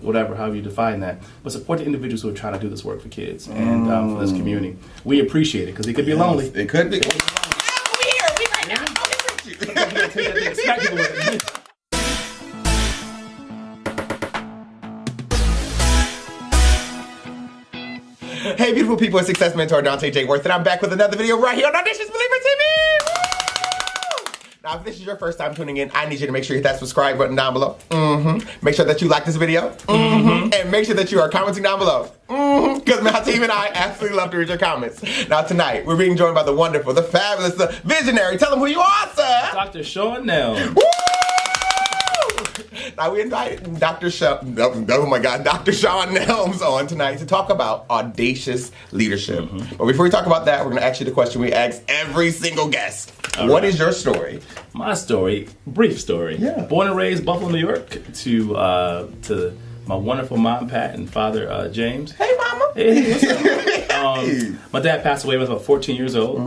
whatever, however you define that. But support the individuals who are trying to do this work for kids and for this community. We appreciate it because it could be lonely. It could be. Hey, beautiful people, it's Success Mentor Dante J. Worth, and I'm back with another video right here on Audacious Believer TV. Woo! Now, if this is your first time tuning in, I need you to make sure you hit that subscribe button down below. Make sure that you like this video. And make sure that you are commenting down below. Because my team and I absolutely love to read your comments. Now, tonight, we're being joined by the wonderful, the fabulous, the visionary. Tell them who you are, sir. Dr. Shaun Nelms. Woo! Now we invited Dr. Shaun Nelms on tonight to talk about audacious leadership. But before we talk about that, we're going to ask you the question we ask every single guest. What is your story? My story, brief story. Yeah. Born and raised Buffalo, New York, to my wonderful mom, Pat, and father, James. Hey, mama. Hey, what's up? My dad passed away when I was about 14 years old.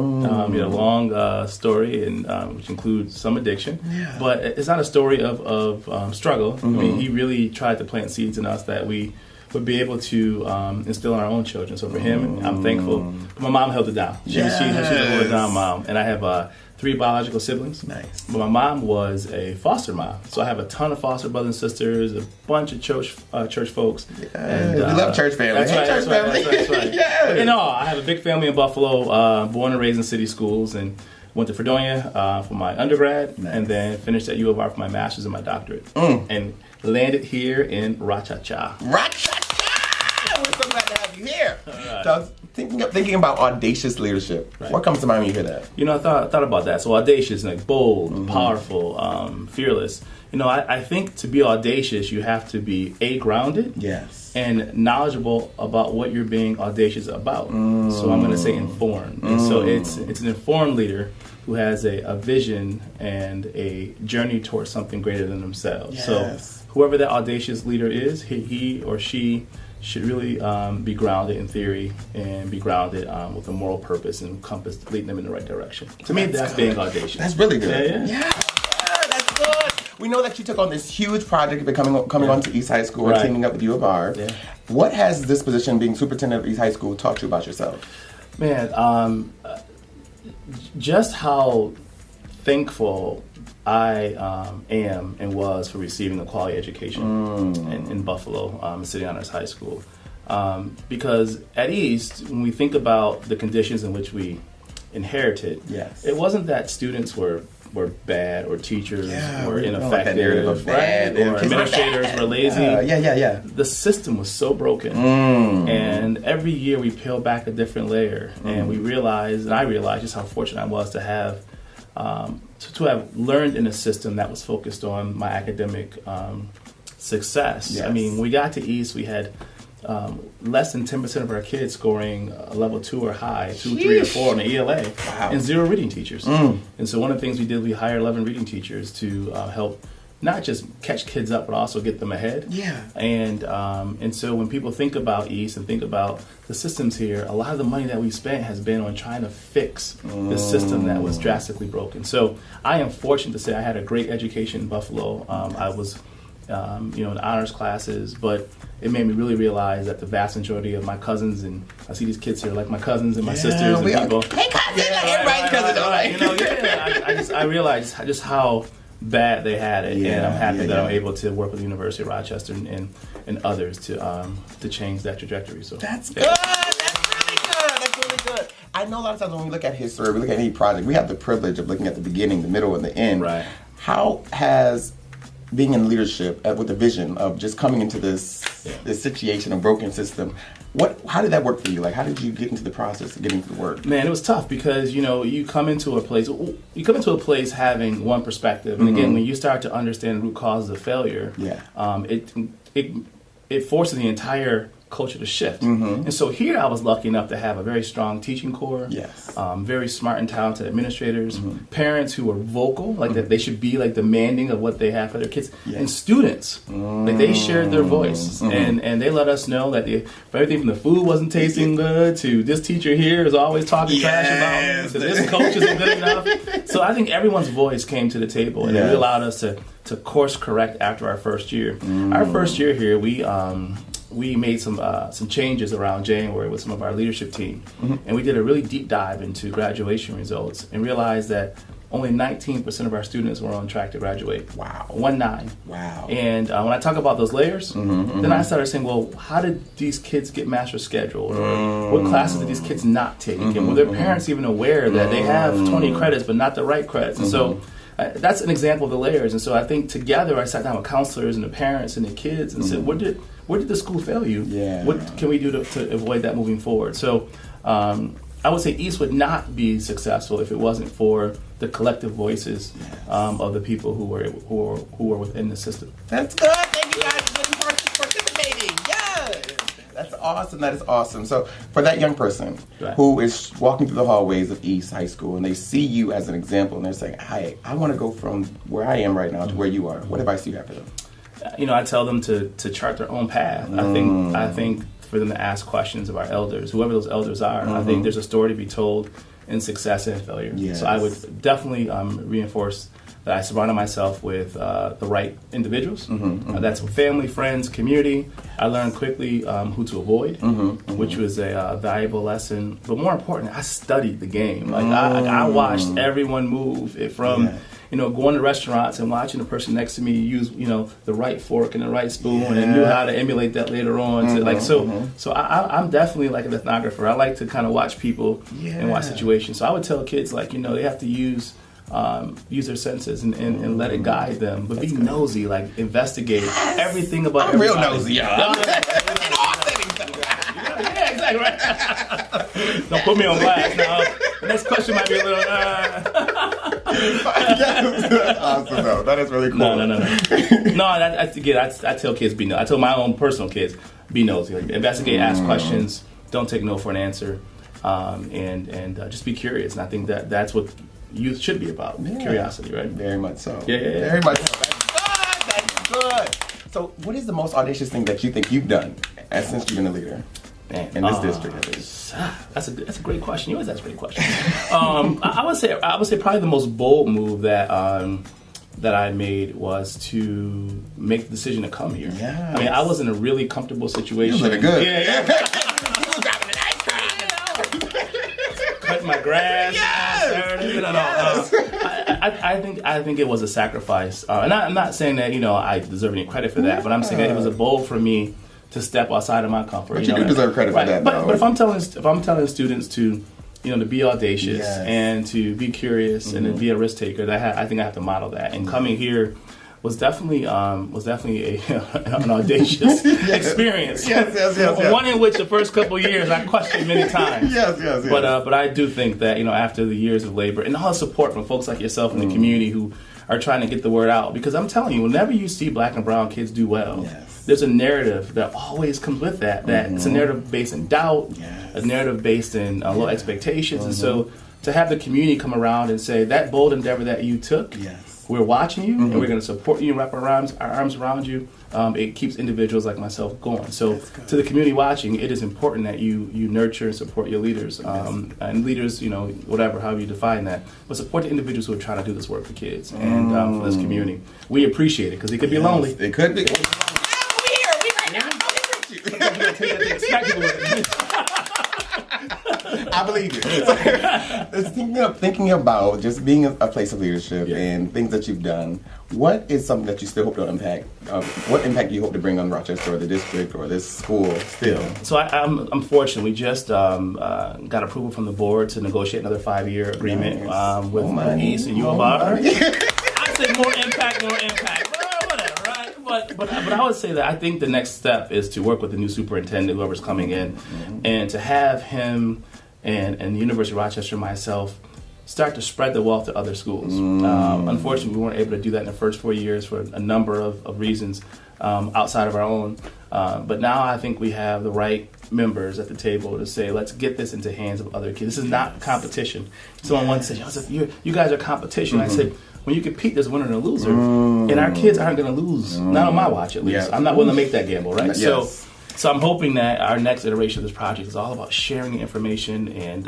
He had a long story, and which includes some addiction. Yeah. But it's not a story of struggle. I mean, he really tried to plant seeds in us that we would be able to instill in our own children. So for him, I'm thankful. But my mom held it down. She's a hold it down mom. And I have 3 biological siblings. Nice. But my mom was a foster mom. So I have a ton of foster brothers and sisters, a bunch of church folks. And, we love church family. That's right. That's right. Yeah. But in all, I have a big family in Buffalo, born and raised in city schools, and went to Fredonia for my undergrad, and then finished at U of R for my master's and my doctorate. And landed here in Rochester. Rochester! We're so glad to have you here. Right. So, thinking about audacious leadership, what comes to mind when you hear that? You know, I thought about that. So audacious, like bold, powerful, fearless. You know, I think to be audacious, you have to be grounded. Yes. And knowledgeable about what you're being audacious about. So I'm going to say informed. And so it's an informed leader who has a vision and a journey towards something greater than themselves. Yes. So whoever that audacious leader is, he or she should really be grounded in theory and be grounded with a moral purpose and compass leading them in the right direction. To me, that's being audacious. That's really good. Yeah. That's good. We know that you took on this huge project of coming on to East High School and teaming up with U of R. Yeah. What has this position, being superintendent of East High School, taught you about yourself? Man, just how thankful I am and was for receiving a quality education in Buffalo, City Honors High School. Because at East, when we think about the conditions in which we inherited, it wasn't that students were bad or teachers were ineffective, right? Or administrators were lazy. The system was so broken. And every year we peel back a different layer, and I realized just how fortunate I was to have to have learned in a system that was focused on my academic success. Yes. I mean, when we got to East, we had less than 10% of our kids scoring a level 2 or high, 2, 3, or 4 on the ELA, and 0 reading teachers. And so one of the things we did, we hired 11 reading teachers to help not just catch kids up, but also get them ahead. Yeah. And so when people think about East and think about the systems here, a lot of the money that we spent has been on trying to fix the system that was drastically broken. So I am fortunate to say I had a great education in Buffalo. I was in honors classes, but it made me really realize that the vast majority of my cousins, and I see these kids here like my cousins and my sisters and people. Hey, cousins! Everybody's cousin. I realized just how bad they had it, and I'm happy that I'm able to work with the University of Rochester and others to change that trajectory. So that's good. That's really good. I know a lot of times when we look at history, we look at any project, we have the privilege of looking at the beginning, the middle, and the end. Right. How has being in leadership with the vision of just coming into this situation, a broken system, how did that work for you? Like, how did you get into the process of getting to the work? Man, it was tough because, you come into a place having one perspective. And again, when you start to understand the root causes of failure, it forces the entire culture to shift. And so here I was lucky enough to have a very strong teaching core, very smart and talented administrators, parents who were vocal, like that they should be like demanding of what they have for their kids, and students, like they shared their voice, and they let us know that for everything from the food wasn't tasting good to this teacher here is always talking trash about me, to this coach isn't good enough. So I think everyone's voice came to the table, and it really allowed us to course correct after our first year. Our first year here, we made some changes around January with some of our leadership team, and we did a really deep dive into graduation results and realized that only 19% of our students were on track to graduate. Wow. 19. Wow. And when I talk about those layers, then I started saying, well, how did these kids get master scheduled? Or what classes did these kids not take? And were their parents even aware that they have 20 credits but not the right credits? And so that's an example of the layers. And so I think together I sat down with counselors and the parents and the kids and said, where did the school fail you? What can we do to avoid that moving forward? So I would say East would not be successful if it wasn't for the collective voices of the people who were within the system. That's good. Thank you guys for participating. Yes. That's awesome. That is awesome. So for that young person who is walking through the hallways of East High School and they see you as an example and they're saying, "Hi, I want to go from where I am right now to where you are." What advice do you have for them? I tell them to chart their own path. I think for them to ask questions of our elders, whoever those elders are. I think there's a story to be told in success and failure. So I would definitely reinforce that I surrounded myself with the right individuals. That's family, friends, community. I learned quickly who to avoid, which was a valuable lesson. But more importantly, I studied the game. Like I watched everyone move from going to restaurants and watching the person next to me use, the right fork and the right spoon, and knew how to emulate that later on. So I'm definitely like an ethnographer. I like to kind of watch people and watch situations. So I would tell kids they have to use their senses and let it guide them, but be nosy, like investigate everything about everybody. Real nosy, y'all. Yeah, exactly right. Don't put me on blast now. The next question might be a little. Awesome, though. That is really cool. No. I tell kids be nosy. I tell my own personal kids be nosy. Like, investigate, ask questions. Don't take no for an answer, and just be curious. And I think that's what youth should be about. Curiosity, right? Very much so. Yeah. Very much so. That's good. So, what is the most audacious thing that you think you've done since you've been a leader in this district? At least? That's a great question. You always ask great questions. I would say probably the most bold move that I made was to make the decision to come here. Yes. I mean, I was in a really comfortable situation. You living good. Yeah. Cutting my grass. Yes. I think it was a sacrifice, and I'm not saying that I deserve any credit for that, but I'm saying that it was a bold for me to step outside of my comfort. But you do deserve credit for that. But if I'm telling students to to be audacious and to be curious and to be a risk taker, I think I have to model that. And coming here was definitely an audacious experience. Yes. One in which the first couple of years I questioned many times. Yes. But I do think that after the years of labor and all the support from folks like yourself in the community who are trying to get the word out, because I'm telling you, whenever you see Black and brown kids do well, there's a narrative that always comes with that. That it's a narrative based in doubt, a narrative based in low expectations, and so to have the community come around and say that bold endeavor that you took. We're watching you, and we're going to support you and wrap our arms around you. It keeps individuals like myself going. So to the community watching, it is important that you nurture and support your leaders. And leaders, whatever, however you define that. But support the individuals who are trying to do this work for kids and for this community. We appreciate it, because it could be lonely. It could be. We right now. I believe you. So, thinking about just being a place of leadership and things that you've done, what is something that you still hope to impact? What impact do you hope to bring on Rochester or the district or this school still? So I'm fortunate. We just got approval from the board to negotiate another 5-year agreement with East and U of R. I'd say more impact. Whatever, right? But I would say that I think the next step is to work with the new superintendent, whoever's coming in, and to have him and the University of Rochester and myself start to spread the wealth to other schools. Unfortunately, we weren't able to do that in the first 4 years for a number of reasons outside of our own. But now I think we have the right members at the table to say, let's get this into hands of other kids. This is not competition. Someone once said, you guys are competition. I said, when you compete, there's a winner and a loser. And our kids aren't going to lose. Not on my watch, at least. I'm not willing to make that gamble, right? Yes. So I'm hoping that our next iteration of this project is all about sharing the information and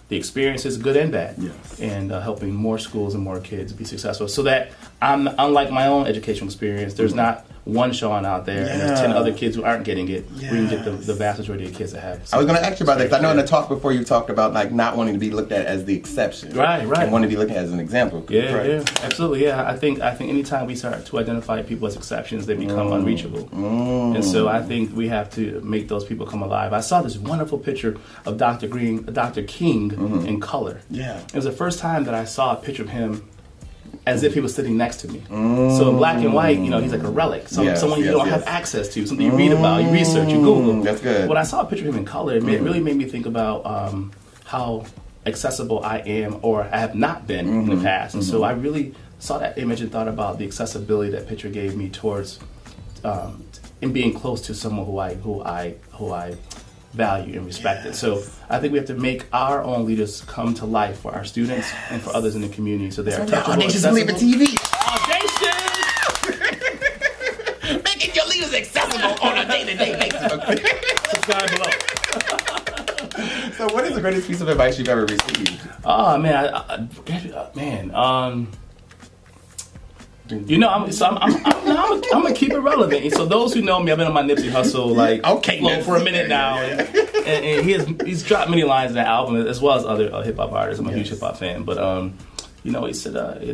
the experiences, good and bad, and helping more schools and more kids be successful. So that unlike my own educational experience, there's not one Shaun out there and there's 10 other kids who aren't getting it. We can get the vast majority of kids that have. I was going to ask you about that because I know in the talk before you talked about like not wanting to be looked at as the exception, right, and wanting to be looked at as an example. Yeah, absolutely. Yeah, I think anytime we start to identify people as exceptions, they become unreachable, and so I think we have to make those people come alive. I saw this wonderful picture of Dr. King in color. Yeah, it was the first time that I saw a picture of him as if he was sitting next to me. So in black and white, he's like a relic. Someone you don't have access to, something you read about, you research, you Google. That's good. When I saw a picture of him in color, it really made me think about how accessible I am or I have not been in the past. And so I really saw that image and thought about the accessibility that picture gave me towards in being close to someone who I value and respect it. So I think we have to make our own leaders come to life for our students and for others in the community. So they are touchable, Audacious Believer TV. Audacious! Making your leaders accessible on a day-to-day basis. Subscribe below. So what is the greatest piece of advice you've ever received? Oh man, I'm gonna keep it relevant. And so those who know me, I've been on my Nipsey Hussle flow for a minute now, and he's dropped many lines in that album as well as other hip hop artists. I'm a huge hip hop fan, but he said,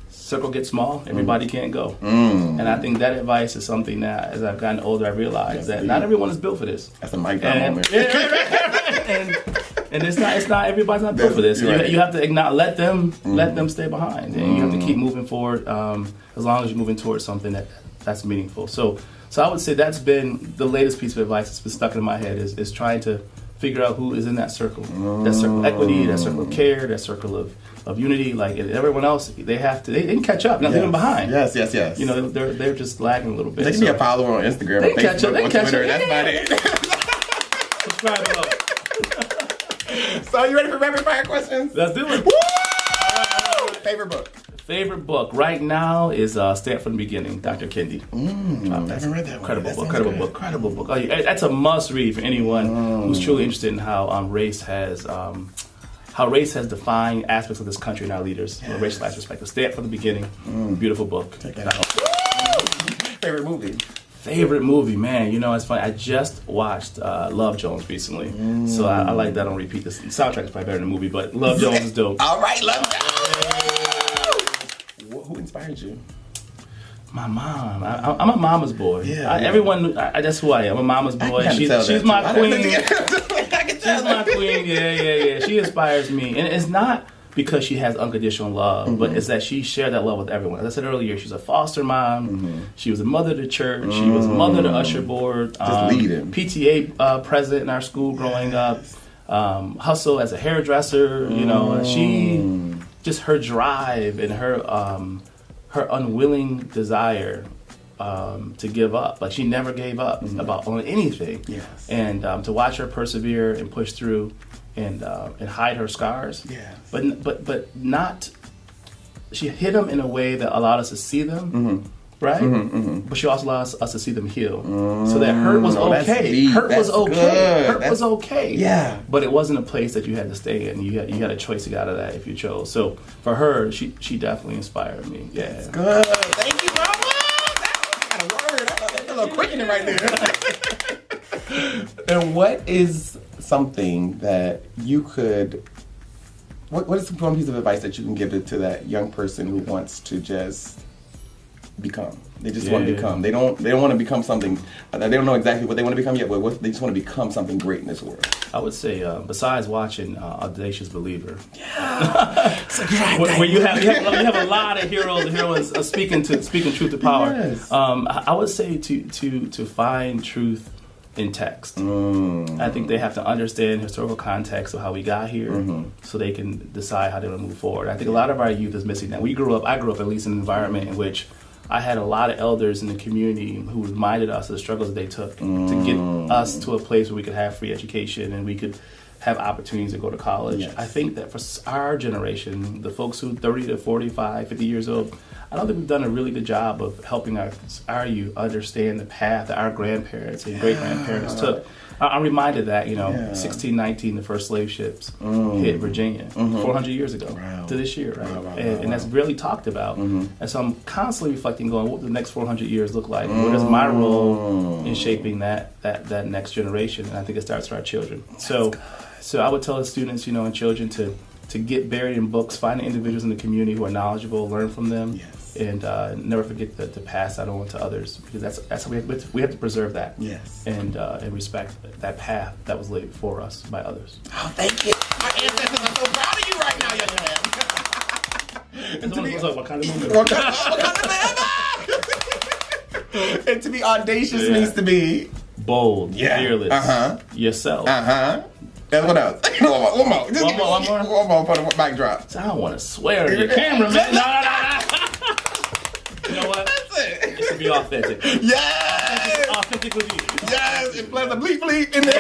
circle gets small, everybody can't go, and I think that advice is something that as I've gotten older, I realize that not everyone is built for this. That's a mic drop moment. And it's not everybody's not built for this. You have to let them stay behind, and you have to keep moving forward as long as you're moving towards something that's meaningful. So I would say that's been the latest piece of advice that's been stuck in my head is trying to figure out who is in that circle, that circle of equity, that circle of care, that circle of unity. Like everyone else, they can catch up, not leaving behind. Yes. They're just lagging a little bit. They can be a follower on Instagram, they or catch Facebook, up. They catch Twitter. up. That's about it. Subscribe below. So you ready for rapid fire questions? Let's do it. Woo! Favorite book? Favorite book right now is Start from the Beginning, Dr. Kendi. I haven't read that one. Incredible book. Oh, yeah, that's a must read for anyone who's truly interested in how race has defined aspects of this country and our leaders from a racial perspective. Start from the Beginning. Beautiful book. Check that out. Favorite movie? Favorite movie, man. It's funny. I just watched Love Jones recently, so I like that on repeat. The soundtrack is probably better than the movie, but Love Jones is dope. All right, Love Jones. Who inspired you? My mom. I'm a mama's boy. Yeah. That's who I am. I'm a mama's boy. She's my queen. She's my queen. Yeah. She inspires me, and it's not because she has unconditional love, but it's that she shared that love with everyone. As I said earlier, she's a foster mom. She was a mother to church. She was a mother to usher board. Just leading. PTA president in our school growing up. Hustle as a hairdresser. She just her drive and her unwilling desire to give up. Like she never gave up on anything. Yes. And to watch her persevere and push through. And hide her scars, but not. She hid them in a way that allowed us to see them, right? But she also allowed us to see them heal, so that hurt was okay. Hurt was okay. Yeah. But it wasn't a place that you had to stay in. You had a choice to get out of that if you chose. So for her, she definitely inspired me. Yeah. That's good. Thank you, Mama. That was a word. That's a little quickening right there. And what is something that you could, what is one piece of advice that you can give to that young person who wants to just become? They just want to become. They don't want to become something. They don't know exactly what they want to become yet, but they just want to become something great in this world. I would say, besides watching Audacious Believer, where you have a lot of heroes and heroines speaking truth to power. Yes. I would say to find truth in text. I think they have to understand historical context of how we got here so they can decide how they want to move forward. I think a lot of our youth is missing that. I grew up at least in an environment in which I had a lot of elders in the community who reminded us of the struggles that they took to get us to a place where we could have free education and we could have opportunities to go to college. Yes. I think that for our generation, the folks who 30 to 45, 50 years old, I don't think we've done a really good job of helping our youth understand the path that our grandparents and great-grandparents took. I'm reminded that, 1619, the first slave ships hit Virginia 400 years ago to this year, right? And that's really talked about. And so I'm constantly reflecting, going, what do the next 400 years look like? What is my role in shaping that next generation? And I think it starts with our children. So I would tell the students, and children to get buried in books, find the individuals in the community who are knowledgeable, learn from them. And never forget to pass that on to others, because that's how we have to preserve that. And respect that path that was laid before us by others. Oh, thank you. My ancestors are so proud of you right now, young man. What kind of movement? What kind of man? And to be audacious means to be bold, fearless, yourself. And what else? One more. One more for the mic drop. So I don't want to swear at your camera, man. No. You know what? That's it. It should be authentic. Yes. Authentic with you. Yes. And plus a bleep in there.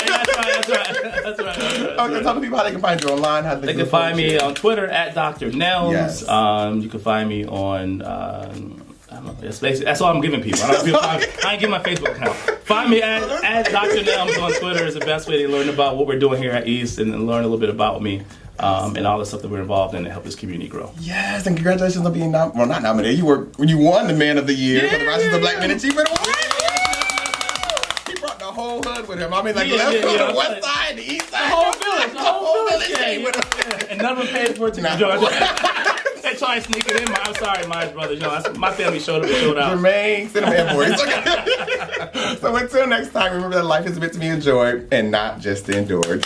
That's right. Okay, tell the people how they can find you online. How they can find me on Twitter at Dr. Nelms. Yes. You can find me on. I don't know. That's all I'm giving people. I ain't giving my Facebook account. Find me at Dr. Nelms on Twitter is the best way to learn about what we're doing here at East and learn a little bit about me. And all the stuff that we're involved in to help this community grow. Yes, and congratulations on being not nominated. You won the Man of the Year for the Rochester Black Men Achievement Award. He brought the whole hood with him. I mean, the west side, the east side, the whole village came with him. And none of them paid for it to be Georgia. They try to sneak it in. I'm sorry, my brothers. My family showed out. Jermaine, send them invoice. Okay. So until next time, remember that life is meant to be enjoyed and not just endured.